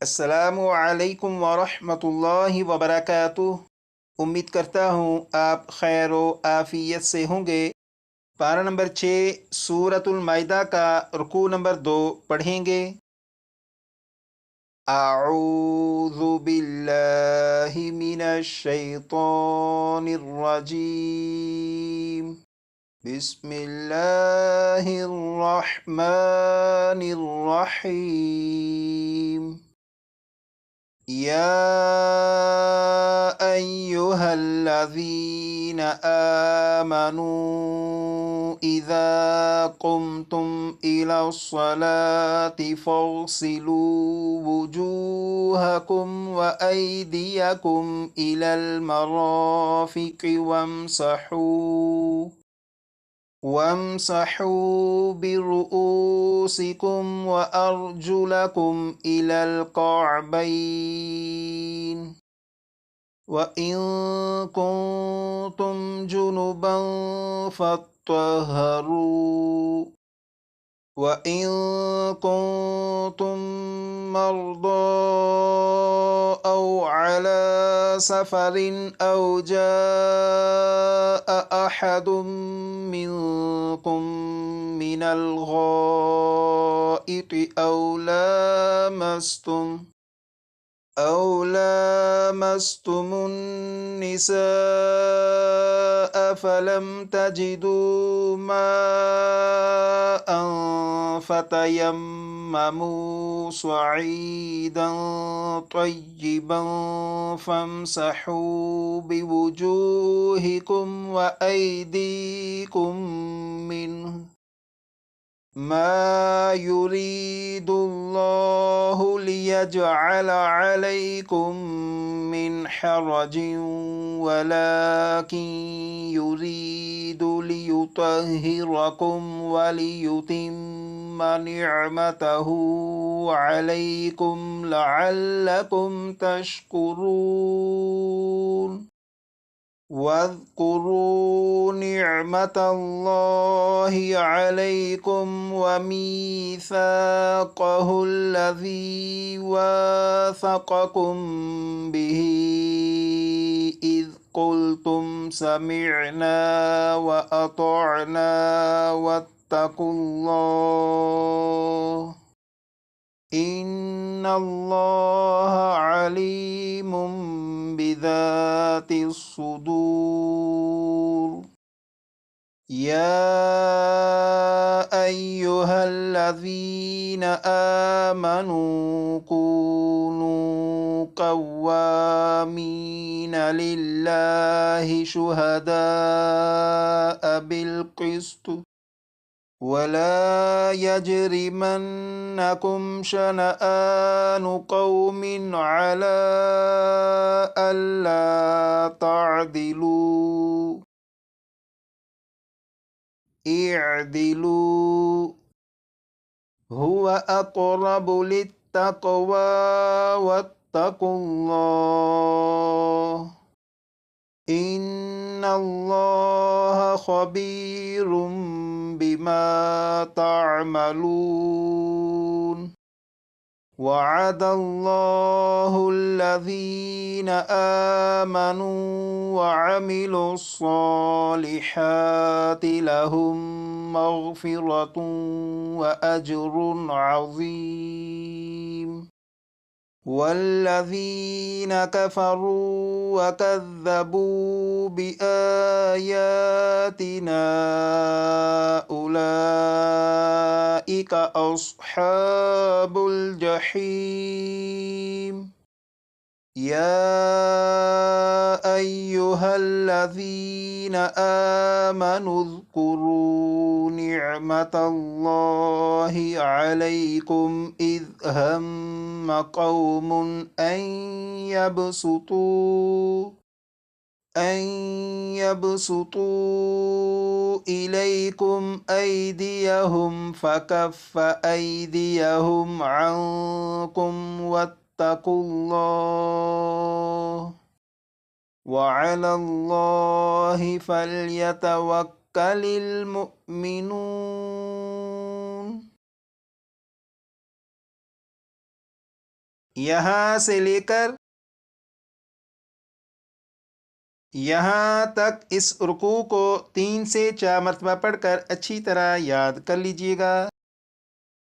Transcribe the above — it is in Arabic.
अस्सलामु अलैकुम वरहमतुल्लाहि वबरकातुह। उम्मीद करता हूँ आप खैर व आफियत से होंगे। पारा नंबर 6 सूरतुल माइदा का रुकू नंबर 2 पढ़ेंगे। अऊज़ु बिल्लाहि मिनश शैतानिर रजीम। बिस्मिल्लाहिर रहमानिर रहीम। या अय्युहल्लज़ीना आमनू इज़ा कुमतुम इलस्सलाति फ़ग़सिलू वुजूहकुम व अयदियकुम इलल मराफ़िक़ि वम्सहू बिरुऊसिकुम व अर्जुलकुम इलल कअबैन व इन कुंतुम जुनुबन फत्तहरू व इन कुंतुम मर्दा औ अला सफरिन औ जाअ अहदुम मिनकुम मिनल गाइति أو لامستم النساء فلم تجدوا ماء فتيمموا صعيدا طيبا فامسحوا بوجوهكم وأيديكم منه ما يريد الله ليجعل عليكم من حرج ولكن يريد ليطهركم وليتم نعمته عليكم لعلكم تشكرون واذكروا نعمة الله عليكم وميثاقه الذي واثقكم به إذ قلتم سمعنا وأطعنا واتقوا الله إن الله عليم بذات الصدور يا أيها الذين آمنوا كونوا قوامين لله شهداء بالقسط ولا يجرمنكم شنآن قوم على ألا تعدلوا اعدلوا هو أقرب للتقوى واتقوا الله إن الله خبير بما تعملون وعد الله الذين آمنوا وعملوا الصالحات لهم مغفرة وأجر عظيم والذين كفروا وكذبوا بآياتنا أولئك أصحاب الجحيم يا أيها الذين آمنوا اذكروا نعمة الله عليكم إذ هم قوم أن يبسطوا إليكم أيديهم فكف أيديهم عنكم واتقوا الله وعلى الله فليتوكل المؤمنون यहाँ से लेकर यहाँ तक इस रुकू को 3 से 4 मरतबा पढ़कर अच्छी तरह याद कर लीजिएगा।